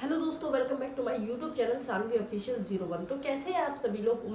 Hello दोस्तों, welcome back to my YouTube channel Saanvi official 01। तो कैसे हैं आप सभी लोग?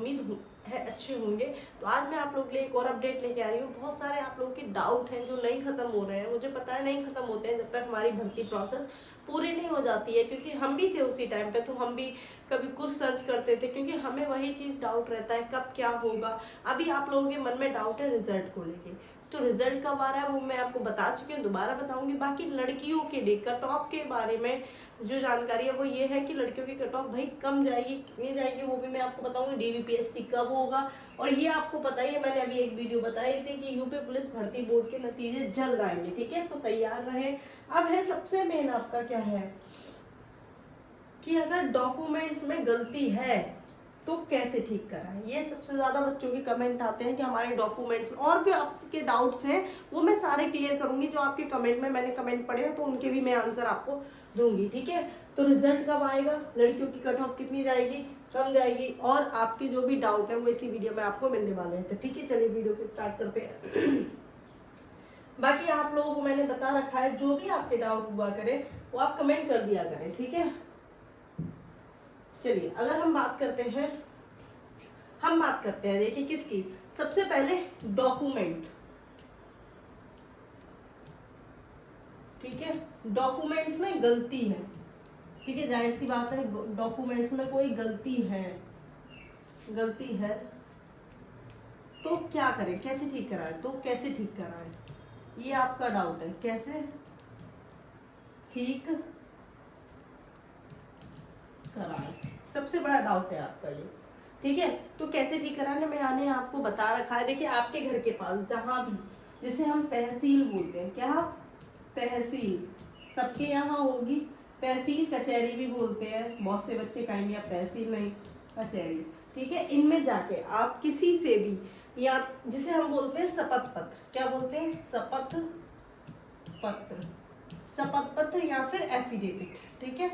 है अच्छे होंगे। तो आज मैं आप लोगों के लिए एक और अपडेट लेके आ रही हूँ। बहुत सारे आप लोगों के डाउट हैं जो नहीं खत्म हो रहे हैं। मुझे पता है नहीं खत्म होते हैं जब तक हमारी भर्ती प्रोसेस पूरी नहीं हो जाती है, क्योंकि हम भी थे उसी टाइम पे। तो हम भी कभी कुछ सर्च करते थे, क्योंकि हमें वही चीज़ डाउट रहता है कब क्या होगा। अभी आप लोगों के मन में डाउट है रिजल्ट को लेके, तो रिजल्ट कब आ रहा है वो मैं आपको बता चुकी हूँ, दोबारा बताऊंगी। बाकी लड़कियों के लिए कट ऑफ के बारे में जो जानकारी है वो ये है कि लड़कियों की कट ऑफ भाई कम जाएगी, कितनी जाएगी वो भी मैं आपको बताऊंगी। डीवीपीएसटी कब होगा, और ये आपको पता ही है, मैंने अभी एक वीडियो बताई थी कि यूपी पुलिस भर्ती बोर्ड के नतीजे जल्द आएंगे। ठीक है, तो तैयार रहे। अब है सबसे मेन आपका क्या है कि अगर डॉक्यूमेंट्स में गलती है तो कैसे ठीक कराएं। ये सबसे ज्यादा बच्चों के कमेंट आते हैं कि हमारे डॉक्यूमेंट्स में, और भी आपके डाउट्स हैं वो मैं सारे क्लियर करूंगी। जो आपके कमेंट में मैंने कमेंट पढ़े हैं तो उनके भी मैं आंसर आपको दूंगी। ठीक है, तो रिजल्ट कब आएगा, लड़कियों की कट ऑफ कितनी जाएगी, कम जाएगी, और आपके जो भी डाउट है वो इसी वीडियो में आपको मिलने वाले हैं। तो ठीक है, चलिए वीडियो को स्टार्ट करते हैं। बाकी आप लोगों को मैंने बता रखा है, जो भी आपके डाउट हुआ करें वो आप कमेंट कर दिया करें। ठीक है, चलिए अगर हम बात करते हैं देखिए किसकी। सबसे पहले डॉक्यूमेंट। ठीक है, डॉक्यूमेंट्स में गलती है। ठीक है, जाहिर सी बात है डॉक्यूमेंट्स में कोई गलती है तो क्या करें, कैसे ठीक कराएं। तो कैसे ठीक कराएं, ये आपका डाउट है, कैसे ठीक कराएं, सबसे बड़ा डाउट है आपका ये। ठीक है, तो कैसे ठीक कराने में आने आपको बता रखा है। देखिए आपके घर के पास जहां भी, जिसे हम तहसील बोलते हैं, क्या तहसील सबके यहाँ होगी। तहसील कचहरी भी बोलते हैं, बहुत से बच्चे कहेंगे अब तहसील नहीं कचहरी। ठीक है, इनमें जाके आप किसी से भी, या जिसे हम बोलते हैं शपथ पत्र, क्या बोलते हैं, शपथ पत्र या फिर एफिडेविट। ठीक है,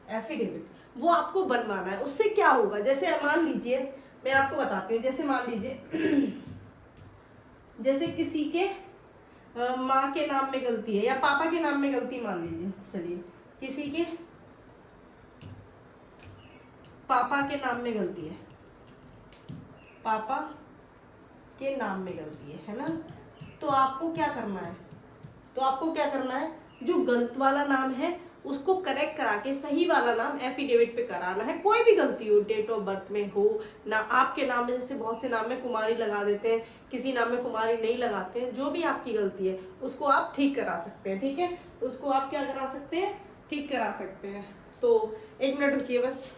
एफिडेविट वो आपको बनवाना है। उससे क्या होगा, जैसे मान लीजिए, मैं आपको बताती हूँ, जैसे मान लीजिए जैसे किसी के माँ के नाम में गलती है या पापा के नाम में गलती, मान लीजिए, चलिए किसी के पापा के नाम में गलती है, पापा के नाम में गलती है ना। तो आपको क्या करना है, जो गलत वाला नाम है उसको करेक्ट करा के सही वाला नाम एफिडेविट पे कराना है। कोई भी गलती हो, डेट ऑफ बर्थ में हो ना, आपके नाम में, जैसे बहुत से नाम में कुमारी लगा देते हैं, किसी नाम में कुमारी नहीं लगाते हैं। जो भी आपकी गलती है उसको आप ठीक करा सकते हैं। ठीक है, उसको आप क्या करा सकते हैं, ठीक करा सकते हैं। तो एक मिनट रुकिए बस।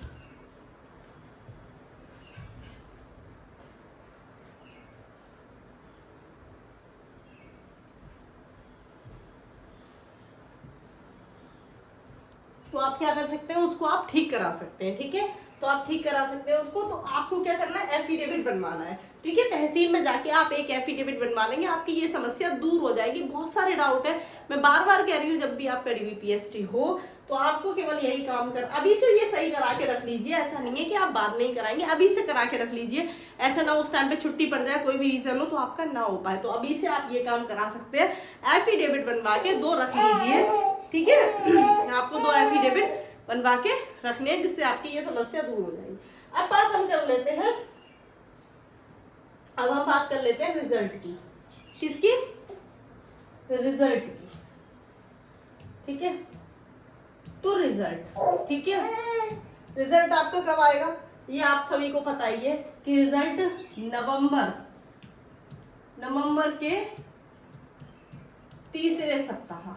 तो आप क्या कर सकते हैं, उसको आप ठीक करा सकते हैं। ठीक है, तो आप ठीक करा सकते हैं उसको। तो आपको क्या करना है, एफिडेविट बनवाना है। ठीक है, तहसील में जाके आप एक एफिडेविट बनवा लेंगे, आपकी ये समस्या दूर हो जाएगी। बहुत सारे डाउट है, मैं बार बार कह रही हूँ, जब भी आपका डीवीपीएसटी हो तो आपको केवल यही काम कर, अभी से ये सही करा के रख लीजिए। ऐसा नहीं है कि आप बाद में ही कराएंगे, अभी से करा के रख लीजिए। ऐसा ना उस टाइम पे छुट्टी पड़ जाए, कोई भी रीजन हो तो आपका ना हो पाए। तो अभी से आप ये काम करा सकते हैं, एफिडेविट बनवा के 2 रख लीजिए। ठीक है, आपको 2 एफिडेविट बनवा के रखने हैं, जिससे आपकी ये समस्या दूर हो जाएगी। अब बात हम कर लेते हैं, रिजल्ट की। किसकी, रिजल्ट की। ठीक है, तो रिजल्ट, ठीक है, रिजल्ट आपका कब आएगा ये आप सभी को पता ही है कि रिजल्ट नवंबर के तीसरे सप्ताह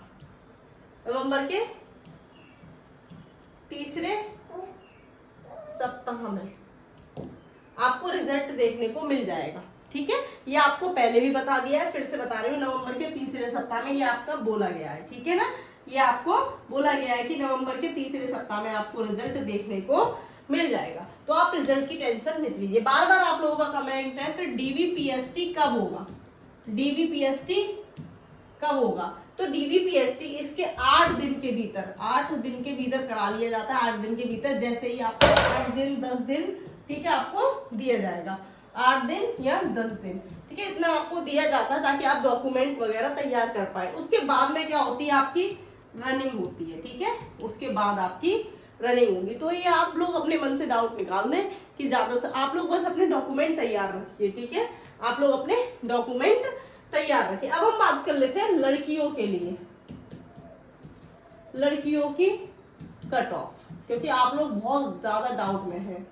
में आपको रिजल्ट देखने को मिल जाएगा। ठीक है, ये आपको पहले भी बता दिया है, फिर से बता रही हूँ, नवंबर के तीसरे सप्ताह में ये आपका बोला गया है। ठीक है ना, ये आपको बोला गया है कि नवंबर के तीसरे सप्ताह में आपको रिजल्ट देखने को मिल जाएगा। तो आप रिजल्ट की टेंशन मत लीजिए। बार बार आप लोगों का कमेंट है, फिर डीवीपीएसटी कब होगा, तो डीवीपीएसटी इसके 8 दिन के भीतर करा लिया जाता है। 8 दिन के भीतर, जैसे ही आपको 8 दिन 10 दिन, ठीक है, आपको दिया जाएगा 8 दिन या 10 दिन। ठीक है, इतना आपको दिया जाता है ताकि आप डॉक्यूमेंट वगैरह तैयार कर पाए। उसके बाद में क्या होती है, आपकी रनिंग होती है। ठीक है, उसके बाद आपकी रनिंग होगी। तो ये आप लोग अपने मन से डाउट निकाल दें कि ज्यादा से आप लोग बस अपने डॉक्यूमेंट तैयार रखिए, ठीक है, आप लोग अपने डॉक्यूमेंट तैयार रखिए। अब हम बात कर लेते हैं लड़कियों के लिए, लड़कियों की कट ऑफ, क्योंकि आप लोग बहुत ज्यादा डाउट में हैं।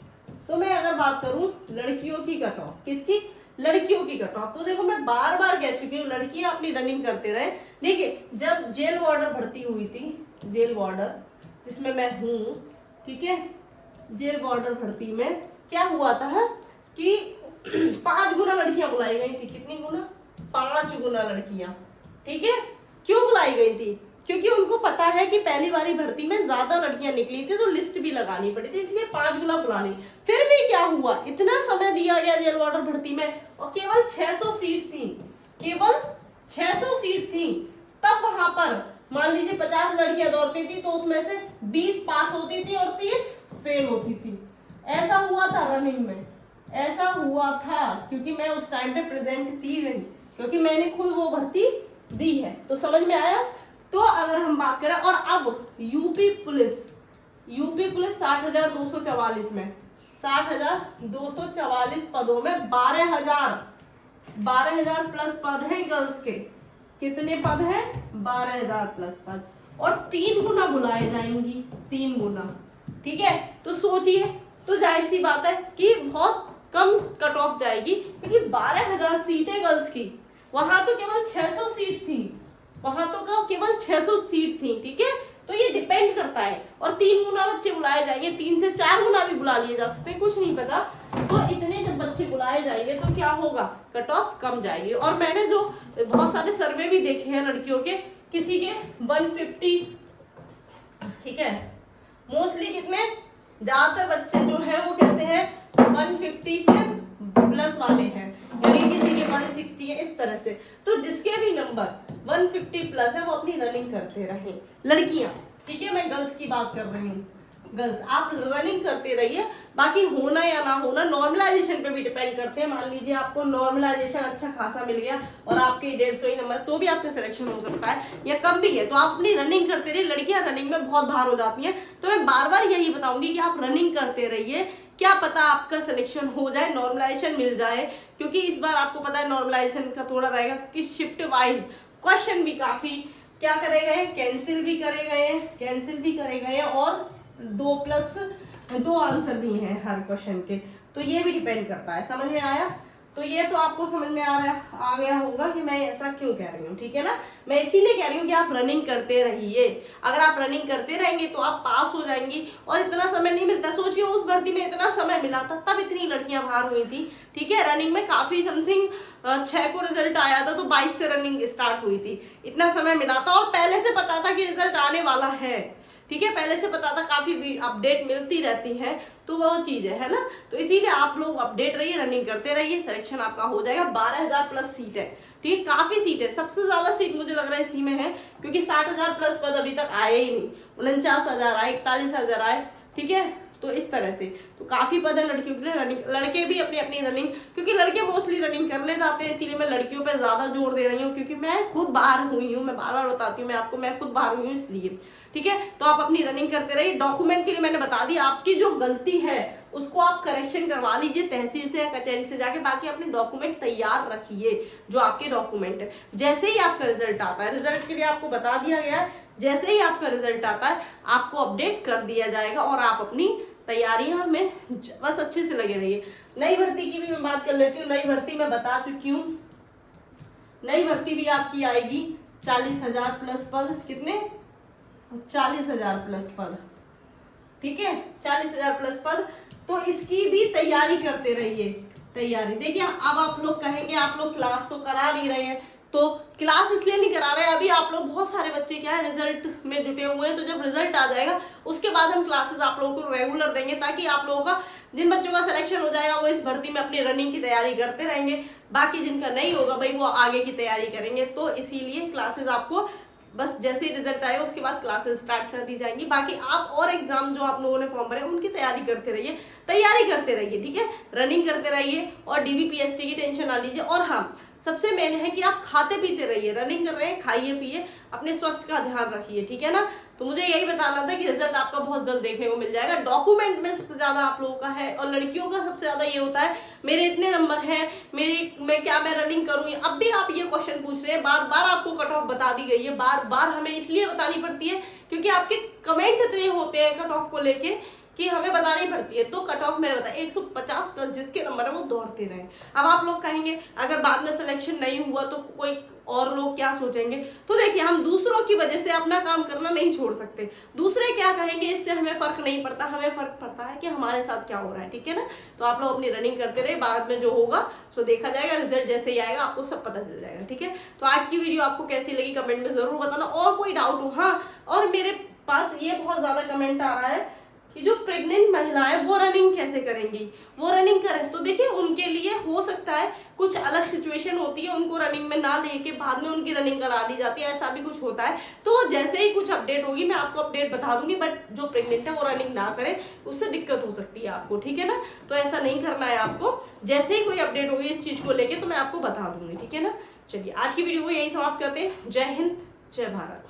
तो मैं अगर बात करूं लड़कियों की कट ऑफ, किसकी, लड़कियों की कट ऑफ, तो देखो मैं बार बार कह चुकी हूँ लड़कियां अपनी रनिंग करते रहे। देखिए जब जेल वार्डर भर्ती हुई थी, जेल वार्डर जिसमें मैं हूँ, ठीक है, जेल वार्डर भर्ती में क्या हुआ था कि 5 गुना लड़कियां बुलाई गई थी। कितनी गुना, 5 गुना लड़कियां, ठीक है। क्यों बुलाई गई थी, क्योंकि उनको पता है कि पहली बारी भर्ती में ज्यादा लड़कियां निकली थी तो लिस्ट भी लगानी पड़ी थी, इसलिए 5 गुना बुला ली। फिर भी क्या हुआ, इतना समय दिया गया जेल वार्डर भर्ती में और केवल 600 सीट थी, केवल 600 सीट थी। तब वहां पर मान लीजिए 50 लड़कियां दौड़ती थी तो उसमें से 20 पास होती थी और 30 फेल होती थी। ऐसा हुआ था रनिंग में, ऐसा हुआ था, क्योंकि मैं उस टाइम पे प्रेजेंट थी, क्योंकि मैंने खुद वो भर्ती दी है। तो समझ में आया। तो अगर हम बात करें, और अब यूपी पुलिस 60,244 में 60,244 पदों में 12,000 प्लस पद हैं गर्ल्स के। कितने पद हैं, 12,000 प्लस पद, और 3 गुना बुलाए जाएंगी, 3 गुना, ठीक है। तो सोचिए, तो जाहिर सी बात है कि बहुत कम कट ऑफ जाएगी, क्योंकि 12,000 सीटें गर्ल्स की, वहां तो केवल 600 सीट थी, वहां तो केवल 600 सीट थी, ठीक है। तो ये डिपेंड करता है, और 3 गुना बच्चे बुलाए जाएंगे, 3 से 4 गुना भी बुला लिए जा सकते हैं, कुछ नहीं पता। तो इतने जब बच्चे बुलाए जाएंगे तो क्या होगा, कट ऑफ कम जाएगी। और मैंने जो बहुत सारे सर्वे भी देखे हैं लड़कियों के, किसी के 150, ठीक है, मोस्टली कितने, ज्यादातर बच्चे जो है वो कैसे हैं, 150 से प्लस वाले हैं, यानी किसी के 160 है, इस तरह से। तो जिसके भी नंबर 150 प्लस है वो अपनी रनिंग करते रहे, लड़कियां, ठीक है। मैं गर्ल्स की बात कर रही हूँ, गर्ल्स आप रनिंग करते रहिए। बाकी होना या ना होना नॉर्मलाइजेशन पे भी डिपेंड करते हैं। मान लीजिए आपको नॉर्मलाइजेशन अच्छा खासा मिल गया और आपके 150 ही नंबर, तो भी आपका सिलेक्शन हो सकता है, या कम भी है, तो आप अपनी रनिंग करते रहिए। लड़कियां रनिंग में बहुत बाहर हो जाती हैं, तो मैं बार बार यही बताऊंगी कि आप रनिंग करते रहिए, क्या पता आपका सिलेक्शन हो जाए, नॉर्मलाइजेशन मिल जाए। क्योंकि इस बार आपको पता है नॉर्मलाइजेशन का थोड़ा रहेगा कि शिफ्ट वाइज क्वेश्चन भी काफी क्या करे गए, कैंसिल भी करे गए हैं, और 2+2 आंसर भी हैं हर क्वेश्चन के। तो ये भी डिपेंड करता है। समझ में आया। तो ये तो आपको समझ में आ गया होगा कि मैं ऐसा क्यों कह रही हूँ, ठीक है ना। मैं इसीलिए कह रही हूँ कि आप रनिंग करते रहिए। अगर आप रनिंग करते रहेंगे तो आप पास हो जाएंगी। और इतना समय नहीं मिलता, सोचिए उस भर्ती में इतना समय मिला था तब इतनी लड़कियां बाहर हुई थी, ठीक है। रनिंग में काफी समथिंग 6 को रिजल्ट आया था, तो 22 से रनिंग स्टार्ट हुई थी, इतना समय मिला था, और पहले से पता था कि रिजल्ट आने वाला है, ठीक है। पहले से पता था, काफी अपडेट मिलती रहती है, तो वो चीज है ना। तो इसीलिए आप लोग अपडेट रहिए, रनिंग करते रहिए, सिलेक्शन आपका हो जाएगा। 12,000 प्लस सीट है, ठीक है, काफी सीट है। सबसे ज्यादा सीट मुझे लग रहा है इसी में है, क्योंकि 60,000 प्लस पद अभी तक आए ही नहीं, 49,000 आए, 41,000 आए, ठीक है। तो इस तरह से तो काफी पद है लड़कियों के लिए। रनिंग, लड़के भी अपनी अपनी रनिंग, क्योंकि लड़के मोस्टली रनिंग कर ले जाते हैं, इसीलिए मैं लड़कियों पे ज्यादा जोर दे रही हूँ, क्योंकि मैं खुद बाहर हुई हूँ। मैं बार बार बताती हूँ मैं आपको, मैं खुद बाहर हुई हूँ इसलिए, ठीक है। तो आप अपनी रनिंग करते रहिए। डॉक्यूमेंट के लिए मैंने बता दी, आपकी जो गलती है उसको आप करेक्शन करवा लीजिए तहसील से या कचहरी से जाके। बाकी अपने डॉक्यूमेंट तैयार रखिए, जो आपके डॉक्यूमेंट है। जैसे ही आपका रिजल्ट आता है, रिजल्ट के लिए आपको बता दिया गया है, जैसे ही आपका रिजल्ट आता है आपको अपडेट कर दिया जाएगा, और आप अपनी तैयारियां में बस अच्छे से लगे रहिए। नई भर्ती की भी मैं बात कर लेती हूँ। नई भर्ती मैं बता चुकी हूँ, नई भर्ती भी आपकी आएगी 40,000 प्लस पद। कितने, 40,000 प्लस पद, ठीक है, 40,000 प्लस पद। तो इसकी भी तैयारी करते रहिए। तैयारी देखिए, अब आप लोग कहेंगे आप लोग क्लास तो करा नहीं रहे हैं, तो क्लास इसलिए नहीं करा रहे हैं, अभी आप लोग बहुत सारे बच्चे क्या है रिजल्ट में जुटे हुए हैं। तो जब रिजल्ट आ जाएगा उसके बाद हम क्लासेस आप लोगों को रेगुलर देंगे, ताकि आप लोगों का, जिन बच्चों का सिलेक्शन हो जाएगा वो इस भर्ती में अपनी रनिंग की तैयारी करते रहेंगे, बाकी जिनका नहीं होगा भाई वो आगे की तैयारी करेंगे। तो इसीलिए क्लासेस आपको बस जैसे ही रिजल्ट आएगा उसके बाद क्लासेस स्टार्ट कर दी जाएंगी। बाकी आप और एग्जाम जो आप लोगों ने फॉर्म भरे उनकी तैयारी करते रहिए, ठीक है। रनिंग करते रहिए और डीबीपीएसटी की टेंशन ना लीजिए। और हाँ, सबसे मेन है कि आप खाते पीते रहिए। रनिंग कर रहे हैं, खाइए पिए, अपने स्वास्थ्य का ध्यान रखिए, ठीक है ना। तो तो मुझे यही बताना था कि रिजल्ट आपका बहुत जल्द देखने को मिल जाएगा। डॉक्यूमेंट में सबसे ज्यादा आप लोगों का है, और लड़कियों का सबसे ज्यादा ये होता है मेरे इतने नंबर हैं, मैं रनिंग करूँ। अब भी आप ये क्वेश्चन पूछ रहे हैं, बार बार आपको कट ऑफ बता दी गई है, बार बार हमें इसलिए बतानी पड़ती है क्योंकि आपके कमेंट इतने होते हैं कट ऑफ को लेके कि हमें बतानी पड़ती है। तो कट ऑफ मैंने बताया 150 प्लस जिसके नंबर है वो दौड़ते रहे। अब आप लोग कहेंगे अगर बाद में सिलेक्शन नहीं हुआ तो कोई और लोग क्या सोचेंगे, तो देखिए हम दूसरों की वजह से अपना काम करना नहीं छोड़ सकते। दूसरे क्या कहेंगे इससे हमें फर्क नहीं पड़ता, हमें फर्क पड़ता है कि हमारे साथ क्या हो रहा है, ठीक है ना। तो आप लोग अपनी रनिंग करते रहे, बाद में जो होगा सो देखा जाएगा, रिजल्ट जैसे ही आएगा आपको सब पता चल जाएगा, ठीक है। तो आज की वीडियो आपको कैसी लगी कमेंट में जरूर बताना। और कोई डाउट हो, हाँ, और मेरे पास ये बहुत ज्यादा कमेंट आ रहा है कि जो प्रेग्नेंट महिलाएं वो रनिंग कैसे करेंगी, वो रनिंग करें। तो देखिए उनके लिए हो सकता है कुछ अलग सिचुएशन होती है, उनको रनिंग में ना लेके बाद में उनकी रनिंग करा दी जाती है, ऐसा भी कुछ होता है। तो जैसे ही कुछ अपडेट होगी मैं आपको अपडेट बता दूंगी, बट जो प्रेग्नेंट है वो रनिंग ना करें, उससे दिक्कत हो सकती है आपको, ठीक है ना। तो ऐसा नहीं करना है आपको, जैसे ही कोई अपडेट होगी इस चीज को लेके तो मैं आपको बता दूंगी, ठीक है ना। चलिए आज की वीडियो को यही समाप्त करते हैं। जय हिंद, जय भारत।